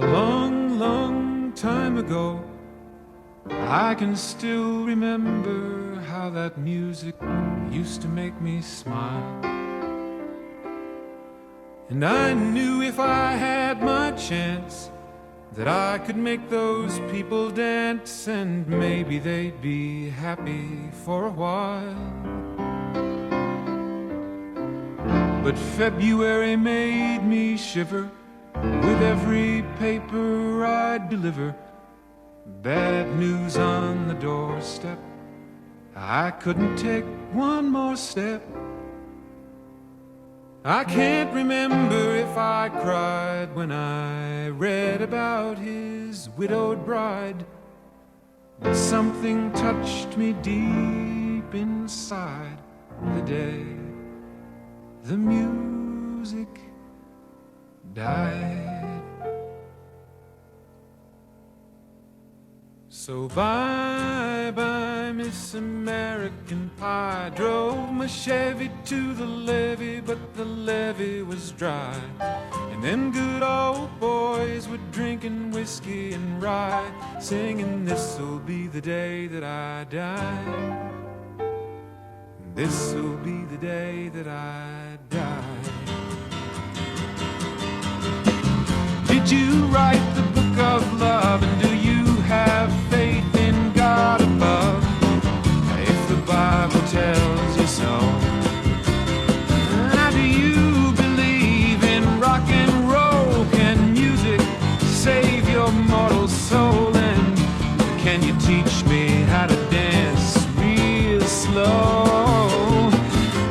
A long, long time ago, I can still remember how that music used to make me smile. And I knew if I had my chance that I could make those people dance, and maybe they'd be happy for a while. But February made me shiver with every paper I'd deliver. Bad news on the doorstep, I couldn't take one more step. I can't remember if I cried when I read about his widowed bride, but something touched me deep inside the day the music died. So bye-bye, Miss American Pie. Drove my Chevy to the levee, but the levee was dry. And them good old boys were drinking whiskey and rye, singing, "This'll be the day that I die. This'll be the day that I die." Did you write the book of love, and do you have faith in God above? If the Bible tells you so. Now do you believe in rock and roll? Can music save your mortal soul? And can you teach me how to dance real slow?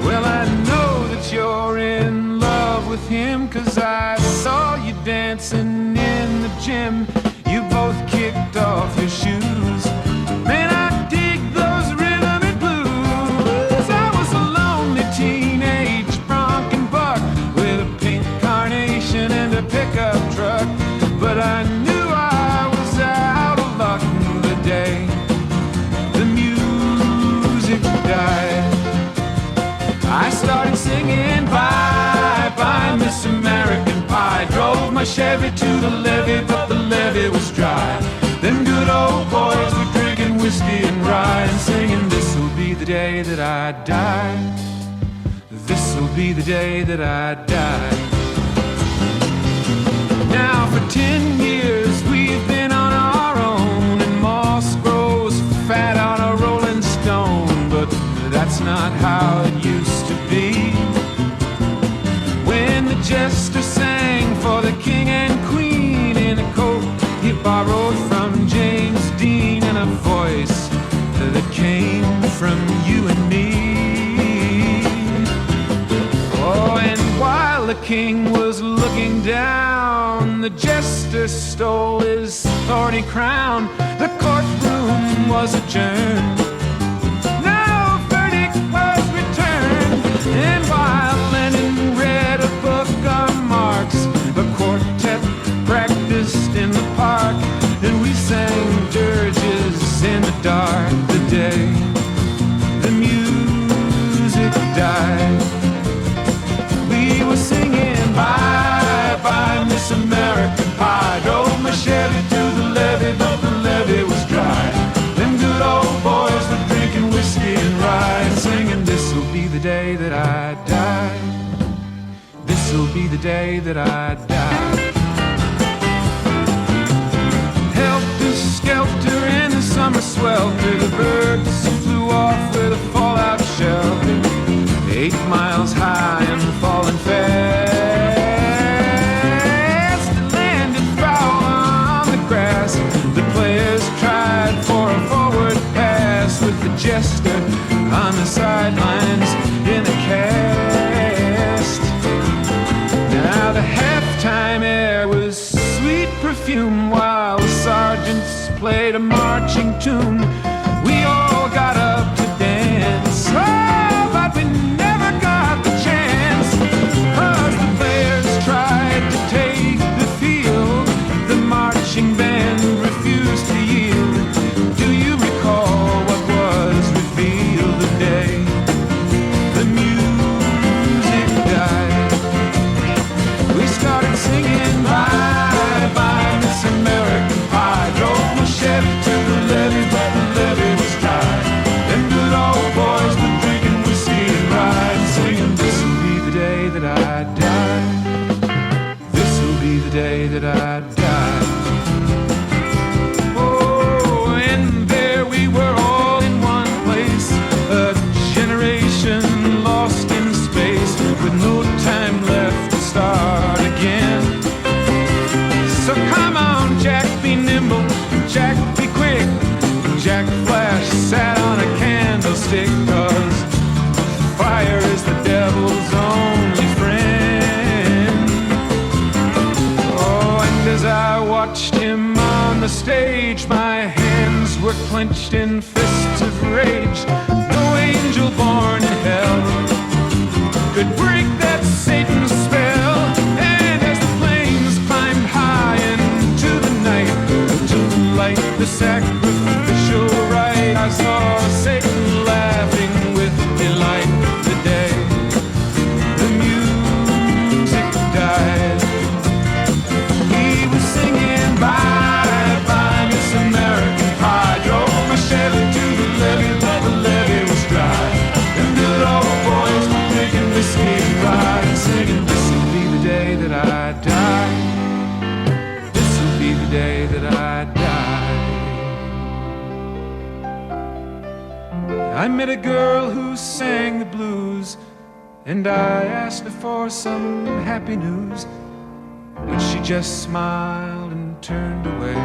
Well, I know that you're in love with him, 'cause I saw you dancing in the gym. You both kicked off your shoes. Man, I dig those rhythm and blues. I was a lonely teenage bronc and buck with a pink carnation and a pickup truck, but I knew I was out of luck the day the music died. I started singing bye-bye, Miss American Pie. Drove my Chevy to the levee, but the levee was dry. Them good old boys were drinking whiskey and rye, and singing, "This'll be the day that I die. This'll be the day that I die." Now for 10 years we've been on our own, and moss grows fat on a rolling stone, but that's not how it used to be. When the jester sang for the king and queen in a coat he borrowed from James Dean, and a voice that came from you and me. Oh, and while the king was looking down, the jester stole his thorny crown. The courtroom was adjourned. No verdict was returned. And while Lennon read a book of Marx, the quartet practiced in the park, and we sang dirges in the dark the day the music died. We were singing bye-bye, Miss American Pie. Drove my Chevy to the levee, but the levee was dry. Them good old boys were drinking whiskey and rye, and singing, "This'll be the day that I die. This'll be the day that I die." Helter-skelter in the summer swelter, the birds flew off with a fallout shelter. 8 miles high and falling fast. It landed foul on the grass. The players tried for a forward pass, with the jester on the sidelines in the cast. Now the halftime air was sweet perfume, while the sergeants played a marching tune. We all got up to dance, oh, but we never got the chance, 'cause the players tried to take the field. The marching band refused to yield. Do you recall what was revealed the day the music died? We started singing bye-bye, be the day that I die. Oh, and there we were all in one place, a generation lost in space, with no time left to start again. So come on, Jack, be nimble, Jack, be quick. Jack Flash sat on a candlestick, 'cause fire is the devil's only friend. Oh, and as I watched him on the stage, my hands were clenched in fists of rage. No angel born in hell could break that Satan's spell. And as the flames climbed high into the night to light the sacrificial rite, I saw Satan laughing with delight. The day the music died, he was singing bye bye Miss American Pie. Drove my Chevy to the levee, but the levee was dry. Them good old boys were drinking whiskey and rye, and singing, this'll be the day that I die. This'll be the day that I die. I met a girl who sang the blues, and I asked her for some happy news, but she just smiled and turned away.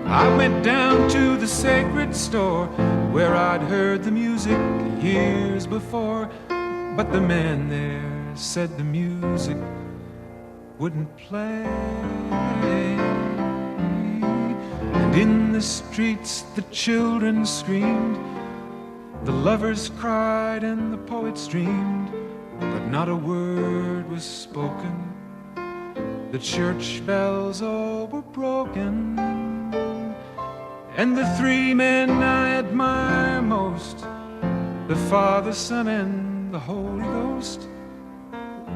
I went down to the sacred store where I'd heard the music years before, but the man there said the music wouldn't play. And in the streets the children screamed, the lovers cried and the poets dreamed, but not a word was spoken. The church bells all were broken, and the three men I admire most, the Father, Son, and the Holy Ghost,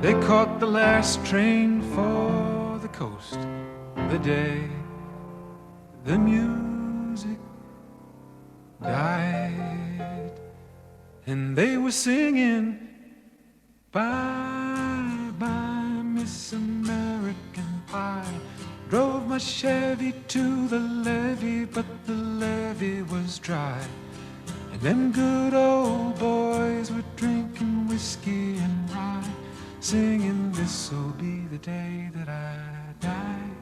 they caught the last train for the coast. The day the music died, and they were singing bye bye Miss American Pie. Drove my Chevy to the levee, but the levee was dry. And them good old boys were drinking whiskey and rye, singing, this'll be the day that I die.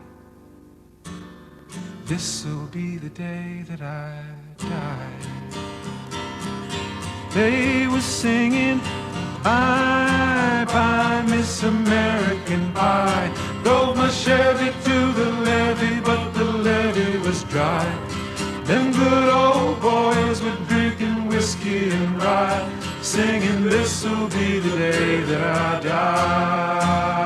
This'll be the day that I die. They were singing bye bye Miss American Pie. Drove my Chevy to the levee, but the levee was dry. Them good old boys were drinking whiskey and rye, singing, this'll be the day that I die.